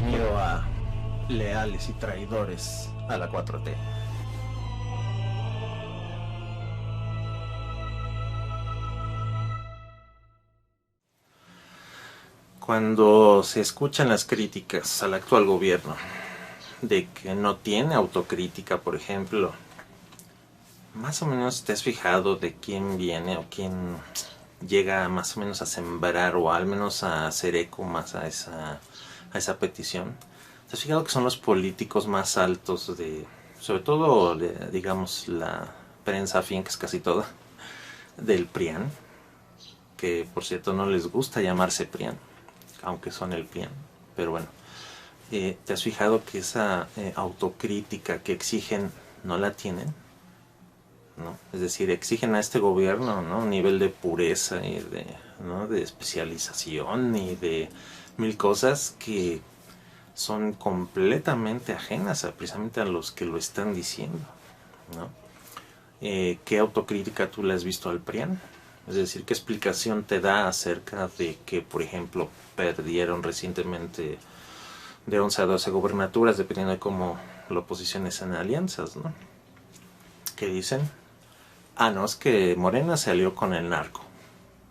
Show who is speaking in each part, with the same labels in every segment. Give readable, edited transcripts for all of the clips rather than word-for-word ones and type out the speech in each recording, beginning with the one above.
Speaker 1: Bienvenido a Leales y Traidores a la 4T. Cuando se escuchan las críticas al actual gobierno de que no tiene autocrítica, por ejemplo, más o menos te has fijado de quién viene o quién llega más o menos a sembrar o al menos a hacer eco más a esa petición. ¿Te has fijado que son los políticos más altos de, sobre todo, digamos, la prensa afín, que es casi toda, del PRIAN? Que por cierto no les gusta llamarse PRIAN, aunque son el PRIAN, pero bueno. ¿Te has fijado que esa autocrítica que exigen no la tienen? ¿No? Es decir, exigen a este gobierno, ¿no?, un nivel de pureza y de especialización y de mil cosas que son completamente ajenas precisamente a los que lo están diciendo, ¿no? ¿Qué autocrítica tú le has visto al PRIAN? Es decir, ¿qué explicación te da acerca de que, por ejemplo, perdieron recientemente de 11 a 12 gobernaturas, dependiendo de cómo la oposición es en alianzas, ¿no? ¿Qué dicen? Ah, no, es que Morena se alió con el narco.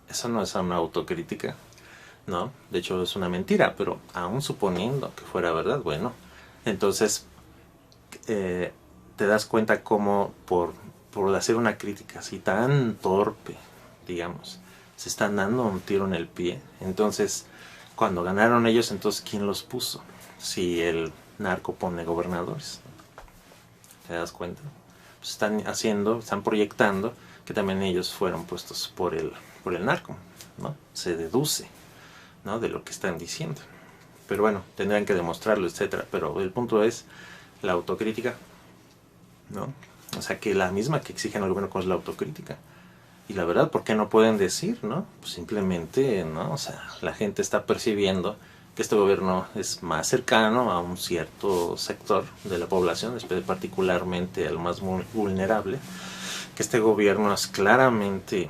Speaker 1: Eso no es una autocrítica, ¿no? De hecho es una mentira, pero aún suponiendo que fuera verdad, bueno, entonces te das cuenta cómo por hacer una crítica así tan torpe, digamos, se están dando un tiro en el pie. Entonces, cuando ganaron ellos, entonces ¿quién los puso? Si el narco pone gobernadores, ¿te das cuenta? Pues están proyectando que también ellos fueron puestos por el narco, ¿no? Se deduce, ¿no?, de lo que están diciendo. Pero bueno, tendrán que demostrarlo, etcétera. Pero el punto es la autocrítica, ¿no? O sea, que la misma que exigen al gobierno con la autocrítica. Y la verdad, ¿por qué no pueden decir, no? Pues simplemente, ¿no? O sea, la gente está percibiendo que este gobierno es más cercano a un cierto sector de la población, particularmente al más vulnerable, que este gobierno es claramente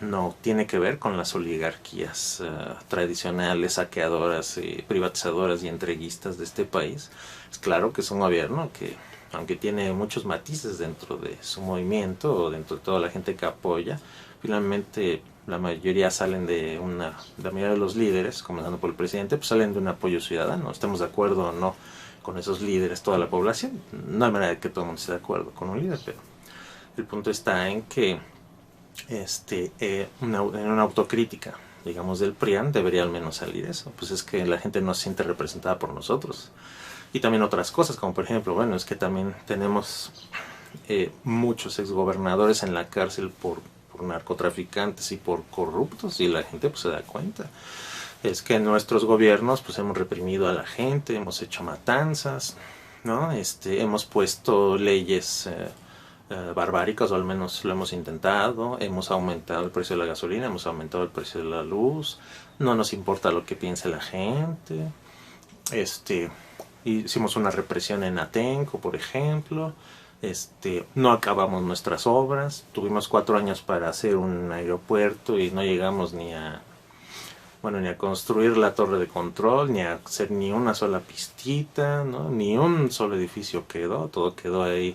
Speaker 1: no tiene que ver con las oligarquías tradicionales, saqueadoras, privatizadoras y entreguistas de este país. Es claro que es un gobierno que, aunque tiene muchos matices dentro de su movimiento o dentro de toda la gente que apoya, finalmente la mayoría la mayoría de los líderes, comenzando por el presidente, pues salen de un apoyo ciudadano. Estemos de acuerdo o no con esos líderes, toda la población, no hay manera de que todo el mundo esté de acuerdo con un líder, pero el punto está en que en una autocrítica, digamos, del PRIAN debería al menos salir eso. Pues es que la gente no se siente representada por nosotros. Y también otras cosas, como por ejemplo, bueno, es que también tenemos muchos exgobernadores en la cárcel por narcotraficantes y por corruptos, y la gente pues se da cuenta. Es que en nuestros gobiernos pues hemos reprimido a la gente, hemos hecho matanzas, ¿no? Hemos puesto leyes barbáricas, o al menos lo hemos intentado. Hemos aumentado el precio de la gasolina, hemos aumentado el precio de la luz, no nos importa lo que piense la gente. Hicimos una represión en Atenco, por ejemplo. No acabamos nuestras obras, tuvimos 4 años para hacer un aeropuerto y no llegamos ni a construir la torre de control, ni a hacer ni una sola pistita, ¿no? Ni un solo edificio quedó, todo quedó ahí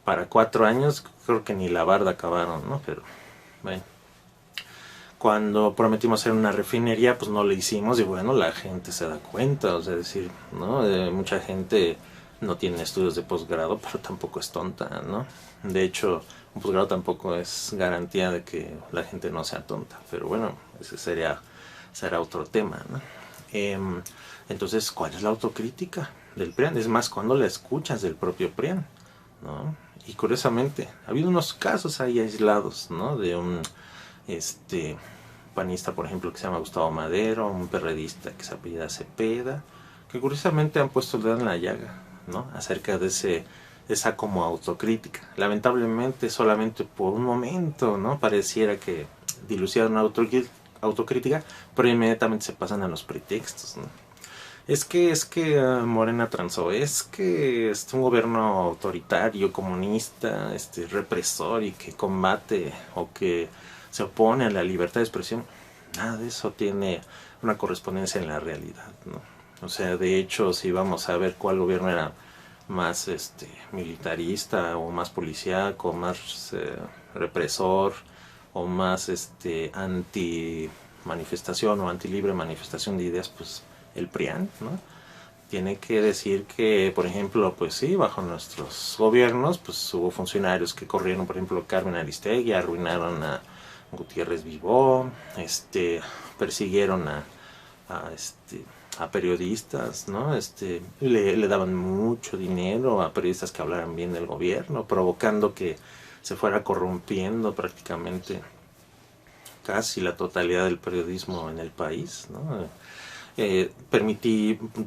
Speaker 1: para 4 años. Creo que ni la barda acabaron, ¿no? Pero bueno, cuando prometimos hacer una refinería, pues no lo hicimos, y bueno, la gente se da cuenta, o sea, decir, ¿no? Mucha gente no tiene estudios de posgrado, pero tampoco es tonta, ¿no? De hecho, un posgrado tampoco es garantía de que la gente no sea tonta, pero bueno, ese será otro tema, ¿no? Entonces, ¿cuál es la autocrítica del PRIAN? Es más, cuando la escuchas del propio PRIAN, ¿no? Y curiosamente, ha habido unos casos ahí aislados, ¿no? De un panista, por ejemplo, que se llama Gustavo Madero, un perredista que se apellida Cepeda, que curiosamente han puesto el dedo en la llaga, ¿no?, acerca de esa como autocrítica. Lamentablemente, solamente por un momento, ¿no?, pareciera que dilucidan una autocrítica, pero inmediatamente se pasan a los pretextos, ¿no? Es que Morena transó, es que es un gobierno autoritario, comunista, represor, y que combate o que se opone a la libertad de expresión. Nada de eso tiene una correspondencia en la realidad, ¿no? O sea, de hecho, si vamos a ver cuál gobierno era más militarista o más policíaco, más represor o más anti manifestación o anti libre manifestación de ideas, pues el PRIAN, ¿no? Tiene que decir que, por ejemplo, pues sí, bajo nuestros gobiernos, pues hubo funcionarios que corrieron, por ejemplo, Carmen Aristegui, arruinaron a Gutiérrez Vivó, persiguieron a, a periodistas, ¿no? Le daban mucho dinero a periodistas que hablaran bien del gobierno, provocando que se fuera corrompiendo prácticamente casi la totalidad del periodismo en el país, ¿no?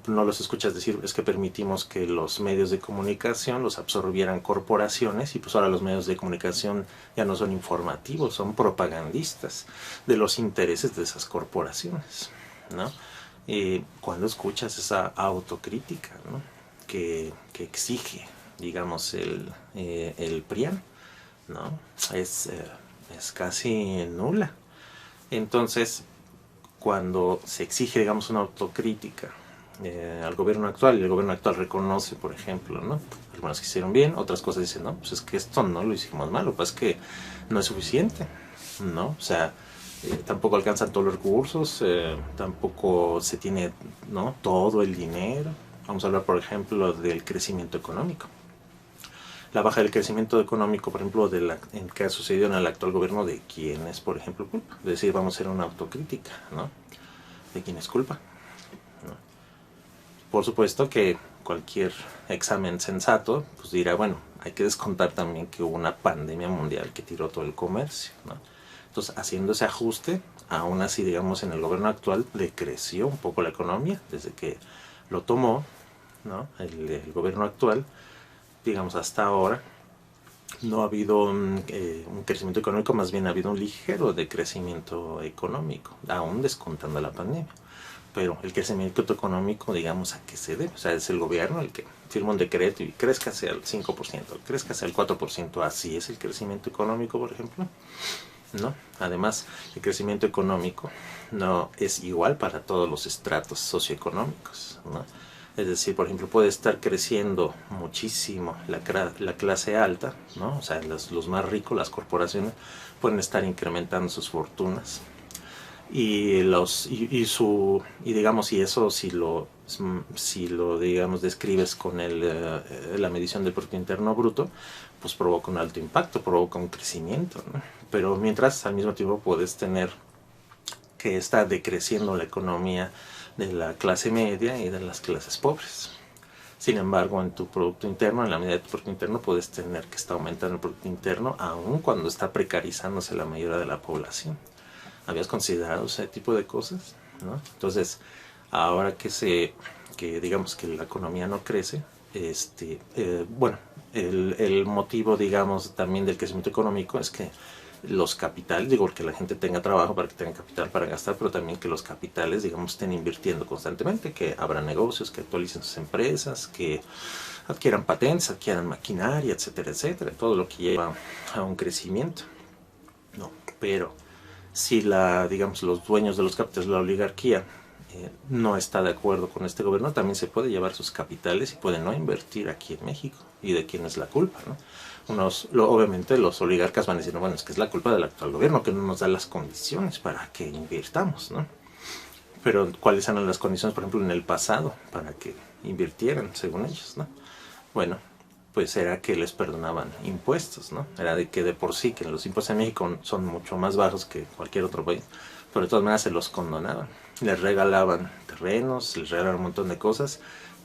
Speaker 1: No los escuchas decir, es que permitimos que los medios de comunicación los absorbieran corporaciones y pues ahora los medios de comunicación ya no son informativos, son propagandistas de los intereses de esas corporaciones, ¿no? Cuando escuchas esa autocrítica, ¿no? que exige, digamos, el PRIAN, ¿no? Es casi nula. Entonces, cuando se exige, digamos, una autocrítica al gobierno actual, y el gobierno actual reconoce, por ejemplo, ¿no? Algunas que hicieron bien, otras cosas dicen, no, pues es que esto no lo hicimos mal, lo que pasa es que no es suficiente, ¿no? O sea, tampoco alcanzan todos los recursos, tampoco se tiene, ¿no? Todo el dinero. Vamos a hablar, por ejemplo, del crecimiento económico. La baja del crecimiento económico, por ejemplo, en que ha sucedido en el actual gobierno, ¿de quién es, por ejemplo, culpa? Es decir, vamos a hacer una autocrítica, ¿no? ¿De quién es culpa? ¿No? Por supuesto que cualquier examen sensato pues dirá, bueno, hay que descontar también que hubo una pandemia mundial que tiró todo el comercio, ¿no? Entonces, haciendo ese ajuste, aún así, digamos, en el gobierno actual decreció un poco la economía desde que lo tomó, ¿no? El gobierno actual, digamos, hasta ahora no ha habido un crecimiento económico, más bien ha habido un ligero decrecimiento económico, aún descontando la pandemia. Pero el crecimiento económico, digamos, ¿a qué se debe? O sea, es el gobierno el que firma un decreto y crezcase al 5%, crezcase al 4%, así es el crecimiento económico, por ejemplo, ¿no? Además, el crecimiento económico no es igual para todos los estratos socioeconómicos, ¿no? Es decir, por ejemplo, puede estar creciendo muchísimo la clase alta, ¿no? O sea, los más ricos, las corporaciones, pueden estar incrementando sus fortunas. Digamos, y eso si lo digamos describes con la medición del Producto Interno Bruto, pues provoca un alto impacto, provoca un crecimiento, ¿no? Pero mientras al mismo tiempo puedes tener que está decreciendo la economía de la clase media y de las clases pobres. Sin embargo, en tu Producto Interno, en la medida de tu Producto Interno, puedes tener que está aumentando el Producto Interno aun cuando está precarizándose la mayoría de la población. ¿Habías considerado ese tipo de cosas? ¿No? Entonces, ahora que digamos que la economía no crece, bueno, el motivo, digamos, también del crecimiento económico es que los capitales, digo, que la gente tenga trabajo para que tenga capital para gastar, pero también que los capitales, digamos, estén invirtiendo constantemente, que abra negocios, que actualicen sus empresas, que adquieran patentes, adquieran maquinaria, etcétera, etcétera, todo lo que lleva a un crecimiento. No, pero si digamos, los dueños de los capitales, la oligarquía, no está de acuerdo con este gobierno, también se puede llevar sus capitales y puede no invertir aquí en México. ¿Y de quién es la culpa, no? Obviamente los oligarcas van a decir, bueno, es que es la culpa del actual gobierno que no nos da las condiciones para que invirtamos, ¿no? Pero ¿cuáles eran las condiciones, por ejemplo, en el pasado para que invirtieran, según ellos, ¿no? Bueno, pues era que les perdonaban impuestos, ¿no? Era de que de por sí que los impuestos en México son mucho más bajos que cualquier otro país, pero de todas maneras se los condonaban. Les regalaban terrenos, les regalaban un montón de cosas,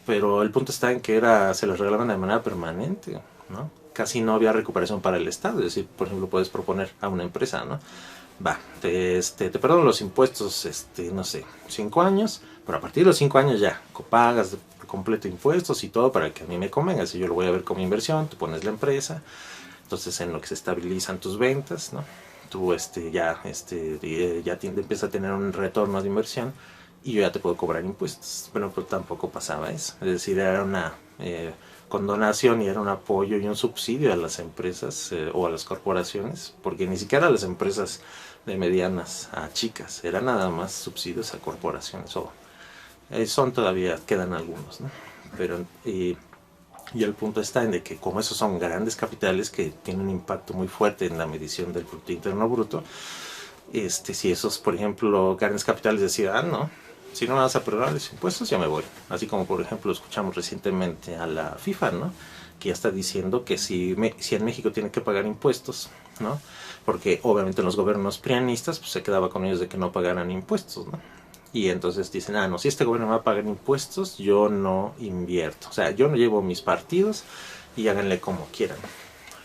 Speaker 1: pero el punto está en que se los regalaban de manera permanente, ¿no? Casi no había recuperación para el Estado. Es decir, por ejemplo, puedes proponer a una empresa, ¿no? Va, te perdono los impuestos, no sé, 5 años, pero a partir de los 5 años ya pagas completo impuestos y todo para que a mí me convenga. Si yo lo voy a ver como inversión, tú pones la empresa, entonces en lo que se estabilizan tus ventas, ¿no? Tú ya empiezas a tener un retorno de inversión y yo ya te puedo cobrar impuestos. Pero pues tampoco pasaba eso. Es decir, era una condonación y era un apoyo y un subsidio a las empresas o a las corporaciones, porque ni siquiera a las empresas de medianas a chicas, era nada más subsidios a corporaciones o Son todavía, quedan algunos, ¿no? Pero, y el punto está en de que como esos son grandes capitales que tienen un impacto muy fuerte en la medición del Producto Interno Bruto, si esos, por ejemplo, grandes capitales decían, no, si no me vas a aprobar los impuestos, ya me voy. Así como, por ejemplo, escuchamos recientemente a la FIFA, ¿no? Que ya está diciendo que si en México tiene que pagar impuestos, ¿no? Porque obviamente los gobiernos prianistas pues, se quedaba con ellos de que no pagaran impuestos, ¿no? Y entonces dicen, no, si este gobierno va a pagar impuestos, yo no invierto. O sea, yo no llevo mis partidos y háganle como quieran.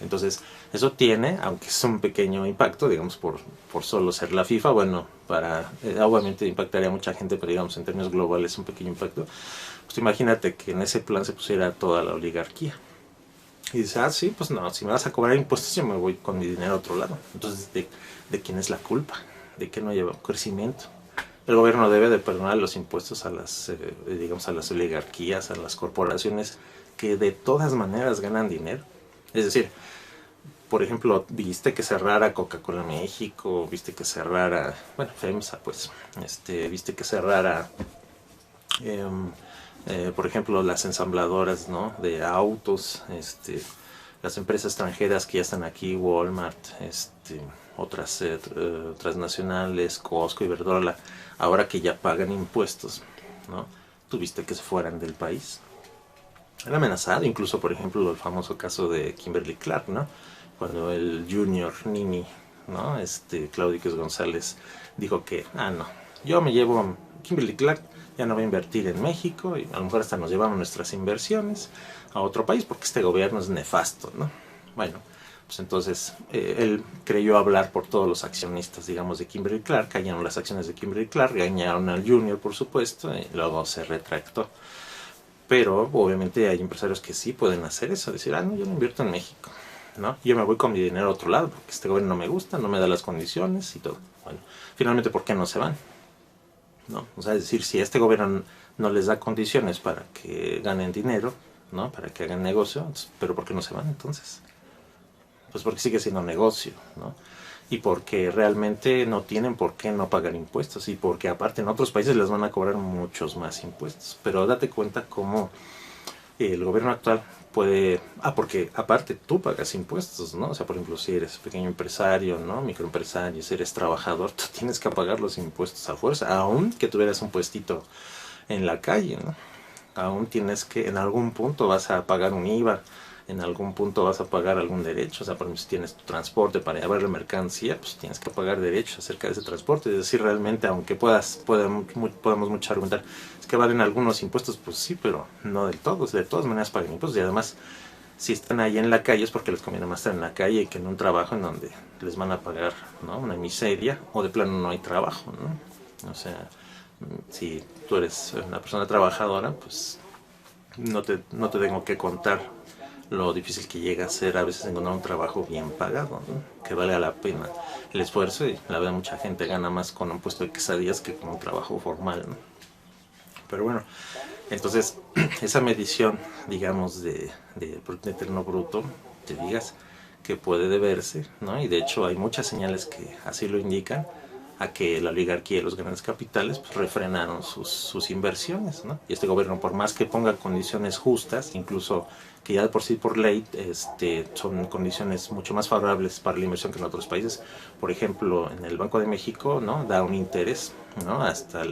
Speaker 1: Entonces, eso tiene, aunque es un pequeño impacto, digamos, por solo ser la FIFA, bueno, obviamente impactaría a mucha gente, pero digamos, en términos globales, un pequeño impacto. Pues imagínate que en ese plan se pusiera toda la oligarquía. Y dice, sí, pues no, si me vas a cobrar impuestos, yo me voy con mi dinero a otro lado. Entonces, ¿de quién es la culpa? ¿De qué no lleva crecimiento? El gobierno debe de perdonar los impuestos a digamos, a las oligarquías, a las corporaciones que de todas maneras ganan dinero. Es decir, por ejemplo, viste que cerrara Coca-Cola México, viste que cerrara, bueno, FEMSA, pues, viste que cerrara, eh, por ejemplo, las ensambladoras, ¿no? De autos, las empresas extranjeras que ya están aquí, Walmart, otras transnacionales, Costco, Iberdrola, ahora que ya pagan impuestos, ¿no? Tuviste que se fueran del país. Han amenazado, incluso por ejemplo el famoso caso de Kimberly Clark, ¿no? Cuando el Junior Nini, ¿no? Claudius González dijo que, no, yo me llevo a Kimberly Clark, ya no va a invertir en México y a lo mejor hasta nos llevamos nuestras inversiones a otro país porque este gobierno es nefasto, ¿no? Bueno, pues entonces él creyó hablar por todos los accionistas, digamos, de Kimberly Clark, cayeron las acciones de Kimberly Clark, engañaron al Junior, por supuesto, y luego se retractó. Pero obviamente hay empresarios que sí pueden hacer eso, decir, no, yo no invierto en México, ¿no? Yo me voy con mi dinero a otro lado porque este gobierno no me gusta, no me da las condiciones y todo. Bueno, finalmente, ¿por qué no se van? ¿No? O sea, es decir, si este gobierno no les da condiciones para que ganen dinero, ¿no? Para que hagan negocio, ¿pero por qué no se van entonces? Pues porque sigue siendo negocio, ¿no? Y porque realmente no tienen por qué no pagar impuestos y porque aparte en otros países les van a cobrar muchos más impuestos. Pero date cuenta cómo el gobierno actual puede, porque aparte tú pagas impuestos, ¿no? O sea, por ejemplo, si eres pequeño empresario, ¿no? Microempresario, si eres trabajador, tú tienes que pagar los impuestos a fuerza, aun que tuvieras un puestito en la calle, ¿no? Aún tienes que, en algún punto vas a pagar un IVA, en algún punto vas a pagar algún derecho. O sea, por ejemplo, si tienes tu transporte para llevar la mercancía, pues tienes que pagar derechos acerca de ese transporte. Es decir, realmente, aunque podemos mucho argumentar, es que valen algunos impuestos, pues sí, pero no del todo. De todas maneras pagan impuestos. Y además, si están ahí en la calle es porque les conviene más estar en la calle que en un trabajo en donde les van a pagar, ¿no? Una miseria, o de plano no hay trabajo, ¿no? O sea, si tú eres una persona trabajadora, pues no te tengo que contar lo difícil que llega a ser a veces encontrar un trabajo bien pagado, ¿no? Que valga la pena el esfuerzo, y la verdad mucha gente gana más con un puesto de quesadillas que con un trabajo formal, ¿no? Pero bueno, entonces esa medición, digamos, de Producto Interno Bruto, te digas que puede deberse, ¿no? Y de hecho hay muchas señales que así lo indican, a que la oligarquía y los grandes capitales pues, refrenaron sus inversiones, ¿no? Y este gobierno, por más que ponga condiciones justas, incluso que ya de por sí por ley son condiciones mucho más favorables para la inversión que en otros países. Por ejemplo, en el Banco de México, ¿no? Da un interés, ¿no? Hasta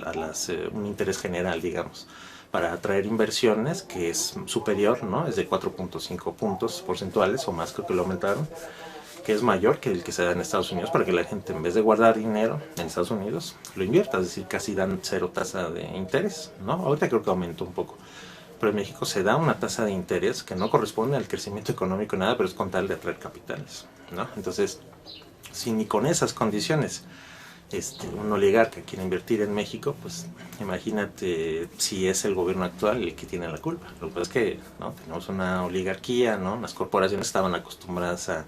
Speaker 1: un interés general, digamos, para atraer inversiones que es superior, ¿no? Es de 4.5 puntos porcentuales o más, creo que lo aumentaron, que es mayor que el que se da en Estados Unidos, para que la gente, en vez de guardar dinero en Estados Unidos, lo invierta. Es decir, casi dan cero tasa de interés, ¿no? Ahorita creo que aumentó un poco, pero en México se da una tasa de interés que no corresponde al crecimiento económico nada, pero es con tal de atraer capitales, ¿no? Entonces, si ni con esas condiciones un oligarca quiere invertir en México, pues imagínate si es el gobierno actual el que tiene la culpa. Lo que pasa es que, ¿no? Tenemos una oligarquía, ¿no? Las corporaciones estaban acostumbradas a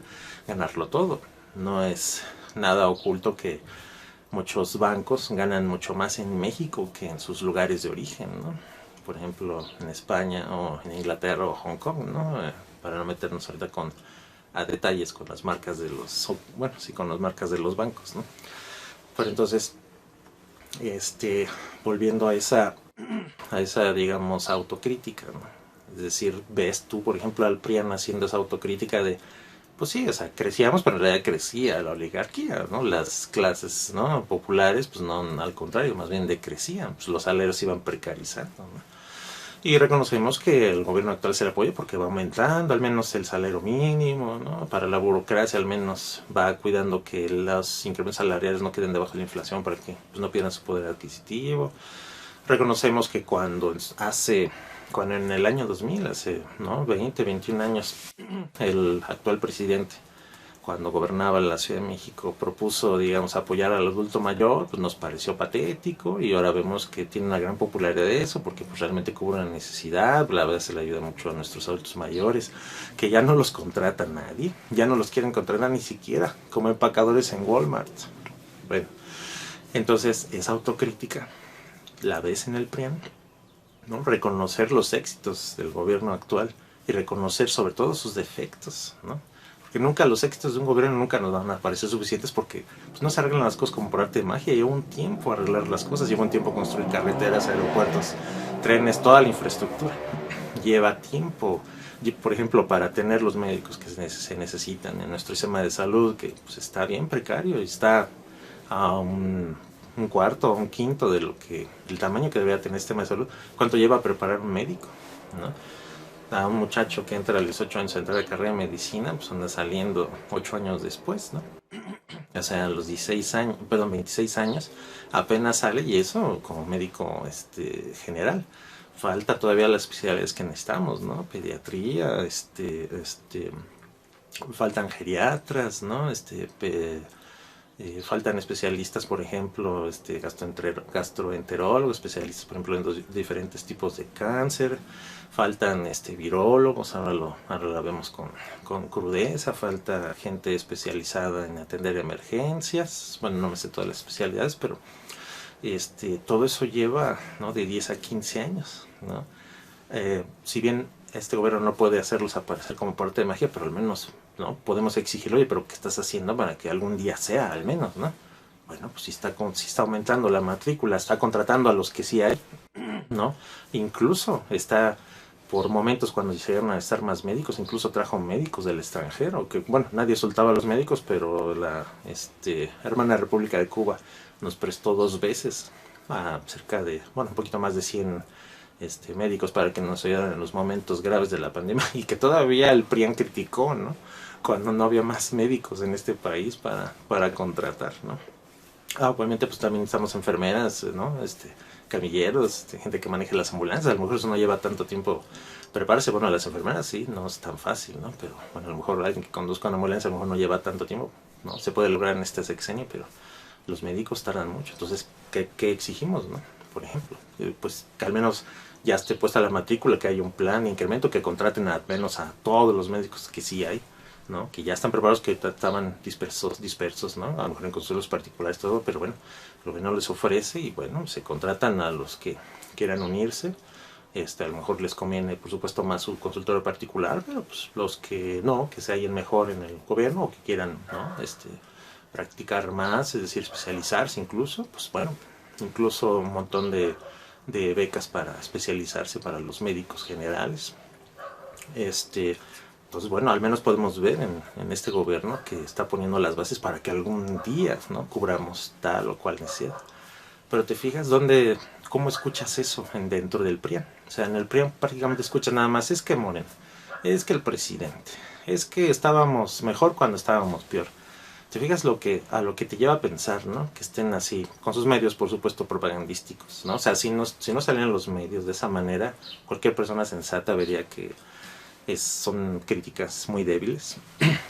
Speaker 1: ganarlo todo. No es nada oculto que muchos bancos ganan mucho más en México que en sus lugares de origen, ¿no? Por ejemplo, en España o en Inglaterra o Hong Kong, ¿no? Para no meternos ahorita a detalles con las marcas de bueno, sí, con las marcas de los bancos, ¿no? Pero entonces, volviendo a esa a esa, digamos, autocrítica, ¿no? Es decir, ves tú, por ejemplo, al PRIAN haciendo esa autocrítica de, pues sí, o sea, crecíamos, pero en realidad crecía la oligarquía, ¿no? Las clases, ¿no?, populares, pues no, al contrario, más bien decrecían, pues los salarios se iban precarizando, ¿no? Y reconocemos que el gobierno actual se le apoya porque va aumentando al menos el salario mínimo, ¿no? Para la burocracia al menos va cuidando que los incrementos salariales no queden debajo de la inflación para que pues, no pierdan su poder adquisitivo. Reconocemos que cuando en el año 2000, hace, ¿no?, 20, 21 años, el actual presidente, cuando gobernaba la Ciudad de México, propuso, digamos, apoyar al adulto mayor, pues nos pareció patético, y ahora vemos que tiene una gran popularidad de eso, porque pues realmente cubre una necesidad. La verdad se le ayuda mucho a nuestros adultos mayores, que ya no los contrata nadie, ya no los quieren contratar ni siquiera como empacadores en Walmart. Bueno, entonces esa autocrítica la ves en el PRIAN, ¿no? Reconocer los éxitos del gobierno actual y reconocer sobre todo sus defectos, ¿no? Porque nunca los éxitos de un gobierno nunca nos van a parecer suficientes, porque pues, no se arreglan las cosas como por arte de magia. Lleva un tiempo arreglar las cosas, lleva un tiempo construir carreteras, aeropuertos, trenes, toda la infraestructura. Lleva tiempo, por ejemplo, para tener los médicos que se necesitan en nuestro sistema de salud, que pues, está bien precario y está a un cuarto o un quinto de lo que el tamaño que debería tener este sistema de salud. ¿Cuánto lleva a preparar un médico, ¿no? A un muchacho que entra a los 18 años a entrar de carrera de medicina, pues anda saliendo 8 años después, ¿no? O sea, a los 16 años, perdón, 26 años, apenas sale, y eso como médico general. Falta todavía las especialidades que necesitamos, ¿no? Pediatría, faltan geriatras, ¿no? Faltan especialistas, por ejemplo, gastroenterólogos, especialistas, por ejemplo, en diferentes tipos de cáncer. Faltan virólogos, ahora lo vemos con crudeza. Falta gente especializada en atender emergencias. Bueno, no me sé todas las especialidades, pero todo eso lleva, ¿no?, de 10 a 15 años, ¿no? Si bien este gobierno no puede hacerlos aparecer como parte de magia, pero al menos, ¿no?, podemos exigirlo. Oye, pero ¿qué estás haciendo para que algún día sea, al menos, ¿no? Bueno, pues si está aumentando la matrícula, está contratando a los que sí hay, ¿no? Incluso está, por momentos cuando llegaron a estar más médicos, incluso trajo médicos del extranjero, que bueno, nadie soltaba a los médicos, pero la hermana República de Cuba nos prestó 2 veces a cerca de, bueno, un poquito más de 100 médicos para que nos ayudaran en los momentos graves de la pandemia, y que todavía el PRIAN criticó, ¿no?, cuando no había más médicos en este país para contratar, ¿no? Obviamente pues también estamos enfermeras, ¿no? Camilleros, gente que maneje las ambulancias. A lo mejor eso no lleva tanto tiempo prepararse. Bueno, a las enfermeras sí, no es tan fácil, ¿no? Pero bueno, a lo mejor alguien que conduzca una ambulancia a lo mejor no lleva tanto tiempo, ¿no? Se puede lograr en este sexenio, pero los médicos tardan mucho. Entonces, ¿qué exigimos, no? Por ejemplo, pues que al menos ya esté puesta la matrícula, que haya un plan de incremento, que contraten al menos a todos los médicos que sí hay, ¿no?, que ya están preparados, que estaban dispersos, ¿no?, a lo mejor en consultorios particulares, todo, pero bueno, lo que no les ofrece, y bueno, se contratan a los que quieran unirse. A lo mejor les conviene, por supuesto, más su consultorio particular, pero pues los que no, que se hallen mejor en el gobierno, o que quieran, ¿no?, practicar más, es decir, especializarse incluso, pues bueno, incluso un montón de becas para especializarse para los médicos generales. Pues bueno, al menos podemos ver en este gobierno que está poniendo las bases para que algún día, ¿no?, cubramos tal o cual necesidad. Pero te fijas cómo escuchas eso dentro del PRIAN. O sea, en el PRIAN prácticamente escuchas nada más: es que Moreno, es que el presidente, es que estábamos mejor cuando estábamos peor. Te fijas a lo que te lleva a pensar, ¿no?, que estén así, con sus medios, por supuesto, propagandísticos, ¿no? O sea, si no salieran los medios de esa manera, cualquier persona sensata vería que son críticas muy débiles,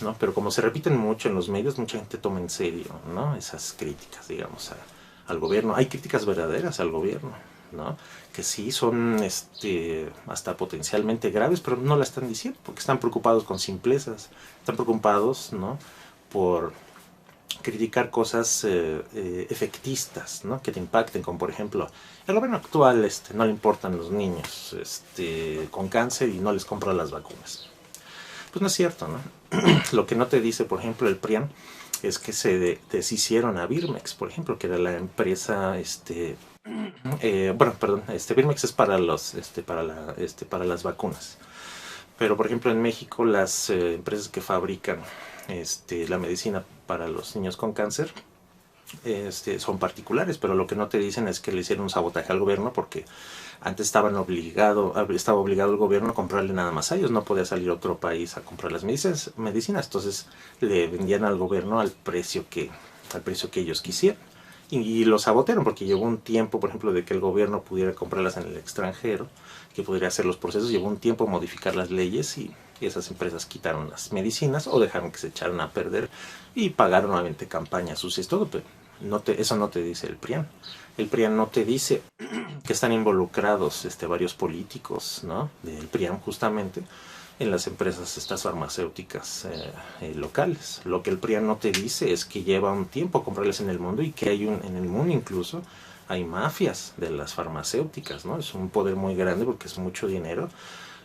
Speaker 1: ¿no? Pero como se repiten mucho en los medios, mucha gente toma en serio, ¿no?, esas críticas, digamos, al gobierno. Hay críticas verdaderas al gobierno, ¿no?, que sí son hasta potencialmente graves, pero no la están diciendo porque están preocupados con simplezas, están preocupados, ¿no?, por criticar cosas efectistas, ¿no?, que te impacten, como por ejemplo, el gobierno actual no le importan los niños con cáncer y no les compra las vacunas. Pues no es cierto, ¿no? Lo que no te dice, por ejemplo, el PRIAN es que se deshicieron a Birmex, por ejemplo, que era la empresa Bueno, perdón, Birmex es para para las vacunas. Pero por ejemplo en México las empresas que fabrican la medicina para los niños con cáncer son particulares, pero lo que no te dicen es que le hicieron un sabotaje al gobierno porque antes estaba obligado el gobierno a comprarle nada más a ellos, no podía salir a otro país a comprar las medicinas, entonces le vendían al gobierno al precio que ellos quisieran. Y lo sabotearon porque llevó un tiempo, por ejemplo, de que el gobierno pudiera comprarlas en el extranjero, que pudiera hacer los procesos, llevó un tiempo modificar las leyes y esas empresas quitaron las medicinas o dejaron que se echaran a perder y pagaron nuevamente campañas sucias, todo, pero eso no te dice el PRIAN. El PRIAN no te dice que están involucrados varios políticos, ¿no? Del PRIAN justamente en las empresas estas farmacéuticas locales. Lo que el PRIAN no te dice es que lleva un tiempo comprarles en el mundo y que en el mundo incluso hay mafias de las farmacéuticas, ¿no? Es un poder muy grande porque es mucho dinero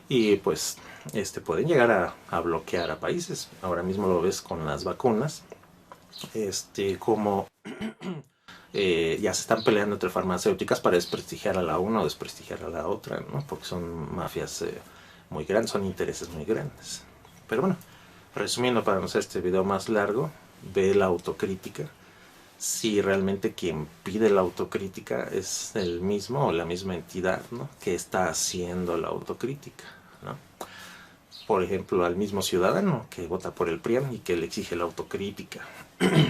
Speaker 1: y pues pueden llegar a bloquear a países. Ahora mismo lo ves con las vacunas, como ya se están peleando entre farmacéuticas para desprestigiar a la una o desprestigiar a la otra, ¿no? Porque son mafias muy grandes, son intereses muy grandes. Pero bueno, resumiendo para no hacer este video más largo, ve la autocrítica. Si realmente quien pide la autocrítica es el mismo o la misma entidad, ¿no? Que está haciendo la autocrítica, ¿no? Por ejemplo, al mismo ciudadano que vota por el PRIAN y que le exige la autocrítica,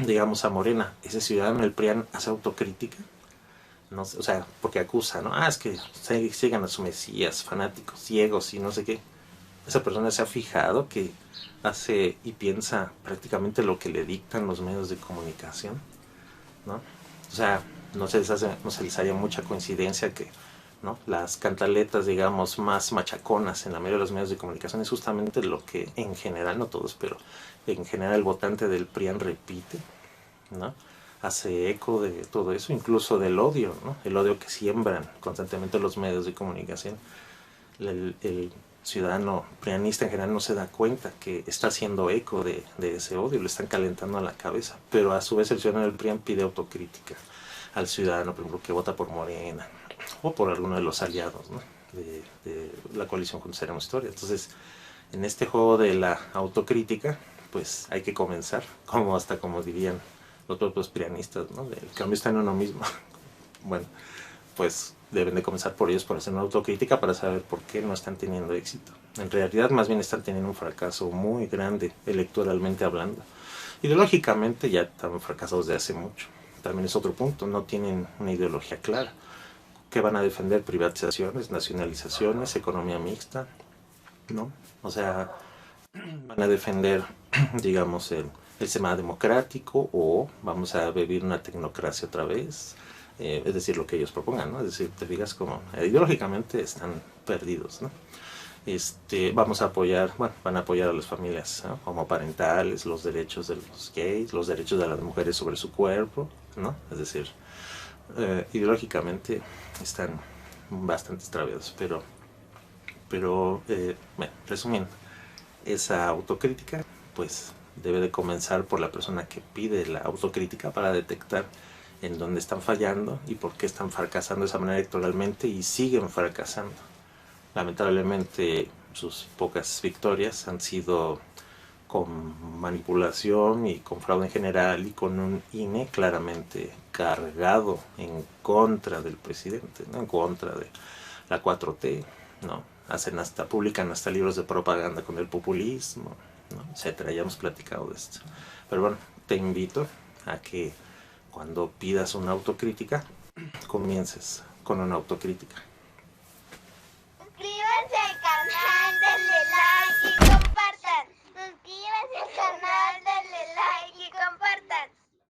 Speaker 1: digamos a Morena, ese ciudadano del PRIAN hace autocrítica, no, o sea, porque acusa, ¿no? Es que sigan a su mesías, fanáticos, ciegos y no sé qué. Esa persona se ha fijado que hace y piensa prácticamente lo que le dictan los medios de comunicación, ¿no? O sea, no se les haría mucha coincidencia que, ¿no?, las cantaletas, digamos, más machaconas en la mayoría de los medios de comunicación es justamente lo que en general, no todos, pero en general el votante del PRIAN repite, ¿no? Hace eco de todo eso, incluso del odio, ¿no? El odio que siembran constantemente los medios de comunicación. El ciudadano prianista en general no se da cuenta que está haciendo eco de ese odio, le están calentando a la cabeza, pero a su vez el ciudadano del PRIAN pide autocrítica al ciudadano, por ejemplo, que vota por Morena o por alguno de los aliados, ¿no?, de la coalición Juntos Haremos Historia. Entonces, en este juego de la autocrítica, pues hay que comenzar, como dirían los propios prianistas, ¿no? El cambio está en uno mismo. Bueno, pues deben de comenzar por ellos, por hacer una autocrítica para saber por qué no están teniendo éxito. En realidad, más bien están teniendo un fracaso muy grande, electoralmente hablando. Ideológicamente ya están fracasados desde hace mucho. También es otro punto, no tienen una ideología clara. ¿Qué van a defender? Privatizaciones, nacionalizaciones, economía mixta, ¿no? O sea, van a defender, digamos, el sistema democrático o vamos a vivir una tecnocracia otra vez, es decir, lo que ellos propongan, ¿no? Es decir, te digas como ideológicamente están perdidos, ¿no? Vamos a apoyar, bueno, van a apoyar a las familias, ¿no?, homoparentales, los derechos de los gays, los derechos de las mujeres sobre su cuerpo, ¿no? Es decir, ideológicamente están bastante extraviados, pero bueno, resumiendo, esa autocrítica pues debe de comenzar por la persona que pide la autocrítica para detectar en dónde están fallando y por qué están fracasando de esa manera electoralmente y siguen fracasando. Lamentablemente sus pocas victorias han sido con manipulación y con fraude en general y con un INE claramente cargado en contra del presidente, ¿no?, en contra de la 4T, ¿no? Publican hasta libros de propaganda con el populismo, ¿no?, etcétera. Ya hemos platicado de esto. Pero bueno, te invito a que cuando pidas una autocrítica, comiences con una autocrítica.